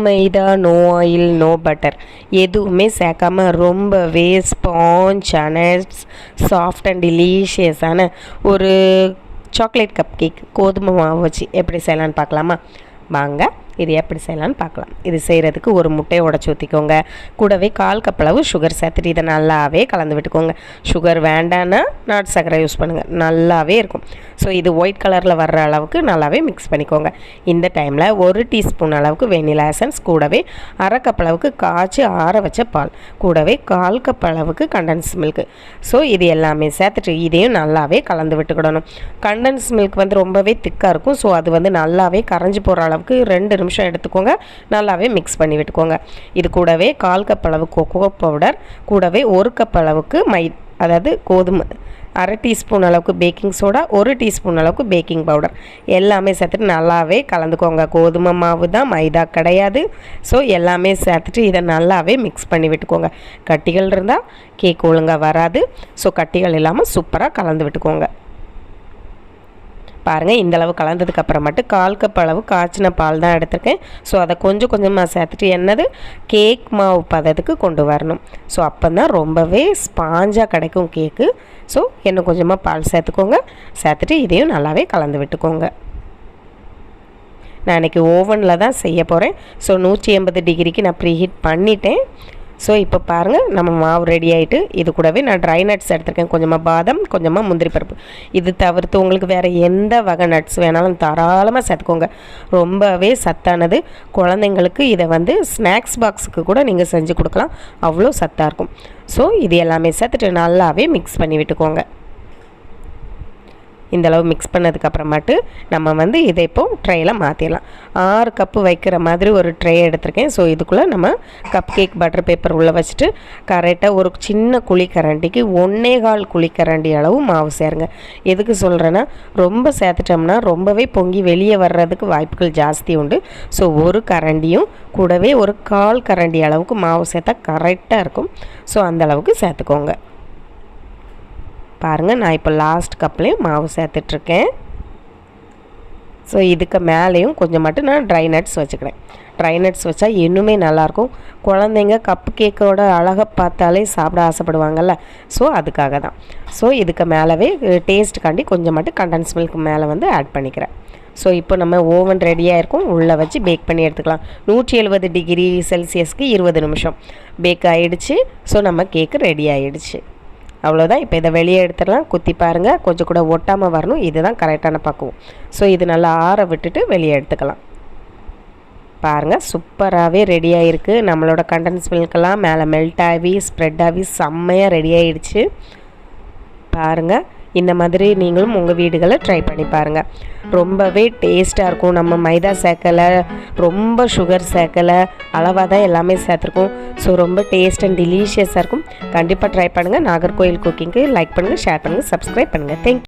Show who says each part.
Speaker 1: மைதா, no oil, no butter எதுவுமே சேர்க்காம ரொம்பவே ஸ்பாஞ்சான சாஃப்ட் அண்ட் டெலிஷியஸான ஒரு சாக்லேட் கப் கேக் கோதுமை மாவு வச்சு எப்படி செய்யலான்னு பார்க்கலாமா? வாங்க இது எப்படி செய்யலான்னு பார்க்கலாம். இது செய்கிறதுக்கு ஒரு முட்டையை உடச்சி ஊற்றிக்கோங்க. கூடவே 1/4 கப் அளவு சுகர் சேர்த்துட்டு இதை நல்லாவே கலந்து விட்டுக்கோங்க. சுகர் வேண்டான்னா நாட்டு சர்க்கரை யூஸ் பண்ணுங்கள், நல்லாவே இருக்கும். ஸோ இது ஒயிட் கலரில் வர்ற அளவுக்கு நல்லாவே மிக்ஸ் பண்ணிக்கோங்க. இந்த டைமில் 1 டீஸ்பூன் அளவுக்கு வெனிலா எசன்ஸ், கூடவே 1/2 கப் அளவுக்கு காய்ச்சி ஆற வச்ச பால், கூடவே 1/4 கப் அளவுக்கு கண்டன்ஸ் மில்க். ஸோ இது எல்லாமே சேர்த்துட்டு இதையும் நல்லாவே கலந்து விட்டுக்கிடணும். கண்டன்ஸ் மில்க் ரொம்பவே திக்காக இருக்கும். ஸோ அது நல்லாவே கரைஞ்சி போகிற அளவுக்கு 2 நிமிஷம் எடுத்துக்கோங்க. நல்லாவே மிக்ஸ் பண்ணி விட்டுக்கோங்க. இது கூடவே 1/4 கப் அளவு கொக்கோ பவுடர், கூடவே 1 கப் அளவுக்கு அதாவது கோதுமை, 1/2 டீஸ்பூன் அளவுக்கு பேக்கிங் சோடா, 1 டீஸ்பூன் அளவுக்கு பேக்கிங் பவுடர் எல்லாமே சேர்த்துட்டு நல்லாவே கலந்துக்கோங்க. கோதுமை மாவு தான், மைதா கிடையாது. ஸோ எல்லாமே சேர்த்துட்டு இதை நல்லாவே மிக்ஸ் பண்ணி விட்டுக்கோங்க. கட்டிகள் இருந்தால் கேக் ஒழுங்காக வராது. ஸோ கட்டிகள் இல்லாமல் சூப்பராக கலந்து விட்டுக்கோங்க. பாருங்கள், இந்தளவு கலந்ததுக்கு அப்புறமேட்டு 1/4 கப் அளவு காய்ச்சின பால் தான் எடுத்திருக்கேன். ஸோ அதை கொஞ்சம் கொஞ்சமாக சேர்த்துட்டு கேக் மாவு பதத்துக்கு கொண்டு வரணும். ஸோ அப்போ தான் ரொம்பவே ஸ்பாஞ்சாக கிடைக்கும் கேக்கு. ஸோ இன்னும் கொஞ்சமாக பால் சேர்த்துக்கோங்க. சேர்த்துட்டு இதையும் நல்லாவே கலந்து விட்டுக்கோங்க. நான் இன்றைக்கி ஓவனில் தான் செய்ய போகிறேன். ஸோ 180 டிகிரிக்கு நான் ப்ரீஹீட் பண்ணிட்டேன். ஸோ இப்போ பாருங்கள், நம்ம மாவு ரெடி ஆகிட்டு இது கூடவே நான் ட்ரை நட்ஸ் எடுத்திருக்கேன். கொஞ்சமாக பாதாம், கொஞ்சமாக முந்திரி பருப்பு. இது தவிர்த்து உங்களுக்கு வேறு எந்த வகை நட்ஸ் வேணாலும் தாராளமாக சேர்த்துக்கோங்க. ரொம்பவே சத்தானது. குழந்தைங்களுக்கு இதை ஸ்நாக்ஸ் பாக்ஸுக்கு கூட நீங்கள் செஞ்சு கொடுக்கலாம், அவ்வளோ சத்தாக இருக்கும். ஸோ இது எல்லாமே சேர்த்துட்டு நல்லாவே மிக்ஸ் பண்ணி விட்டுக்கோங்க. இந்தளவு மிக்ஸ் பண்ணதுக்கப்புறமாட்டு நம்ம இதை இப்போ ட்ரேயில் மாற்றிடலாம். 6 கப்பு வைக்கிற மாதிரி ஒரு ட்ரே எடுத்திருக்கேன். ஸோ இதுக்குள்ளே நம்ம கப் கேக் பட்டர் பேப்பர் உள்ளே வச்சுட்டு கரெக்டாக ஒரு சின்ன குழிக்கரண்டிக்கு 1/4 குழிக்கரண்டி அளவு மாவு சேருங்க. எதுக்கு சொல்கிறேன்னா, ரொம்ப சேர்த்துட்டோம்னா ரொம்பவே பொங்கி வெளியே வர்றதுக்கு வாய்ப்புகள் ஜாஸ்தி உண்டு. ஸோ ஒரு கரண்டியும் கூடவே ஒரு 1/4 கரண்டி அளவுக்கு மாவு சேர்த்தா கரெக்டாக இருக்கும். ஸோ அந்தளவுக்கு சேர்த்துக்கோங்க. பாருங்கள், நான் இப்போ லாஸ்ட் கப்லேயும் மாவு சேர்த்துட்ருக்கேன். ஸோ இதுக்கு மேலேயும் கொஞ்சம் மட்டும் நான் ட்ரை நட்ஸ் வச்சுக்கிறேன். ட்ரை நட்ஸ் வச்சா இன்னுமே நல்லாயிருக்கும். குழந்தைங்க கப்பு கேக்கோட அழகை பார்த்தாலே சாப்பிட ஆசைப்படுவாங்கள்ல. ஸோ அதுக்காக தான். ஸோ இதுக்கு மேலவே டேஸ்ட்டுக்காண்டி கொஞ்சம் மட்டும் கண்டன்ஸ் மில்க் மேலே ஆட் பண்ணிக்கிறேன். ஸோ இப்போ நம்ம ஓவன் ரெடியாக இருக்கும், உள்ளே வச்சு பேக் பண்ணி எடுத்துக்கலாம். 170 டிகிரி செல்சியஸ்க்கு 20 நிமிஷம் பேக் ஆகிடுச்சு. ஸோ நம்ம கேக்கு ரெடி ஆகிடுச்சு. அவ்வளோதான். இப்போ இதை வெளியே எடுத்துடலாம். குத்தி பாருங்கள், கொஞ்சம் கூட ஒட்டாமல் வரணும். இதுதான் கரெக்டான பக்குவம். ஸோ இது நல்லா ஆற விட்டுட்டு வெளியே எடுத்துக்கலாம். பாருங்கள், சூப்பராகவே ரெடி ஆகிருக்கு. நம்மளோட கண்டன்ஸ் மில்கெல்லாம் மேலே மெல்ட் ஆகி ஸ்ப்ரெட் ஆகி செம்மையாக ரெடி ஆகிடுச்சு. பாருங்கள், இந்த மாதிரி நீங்களும் உங்கள் வீடுகளை ட்ரை பண்ணி பாருங்கள். ரொம்பவே டேஸ்ட்டாக இருக்கும். நம்ம மைதா சேர்க்கலை, ரொம்ப சுகர் சேர்க்கலை, அளவாக தான் எல்லாமே சேர்த்துருக்கோம். ஸோ ரொம்ப டேஸ்ட் அண்ட் டெலிஷியஸாக இருக்கும். கண்டிப்பாக ட்ரை பண்ணுங்கள். நாகர்கோயில் குக்கிங்க்கு லைக் பண்ணுங்கள், ஷேர் பண்ணுங்கள், சப்ஸ்கிரைப் பண்ணுங்கள். தேங்க்யூ.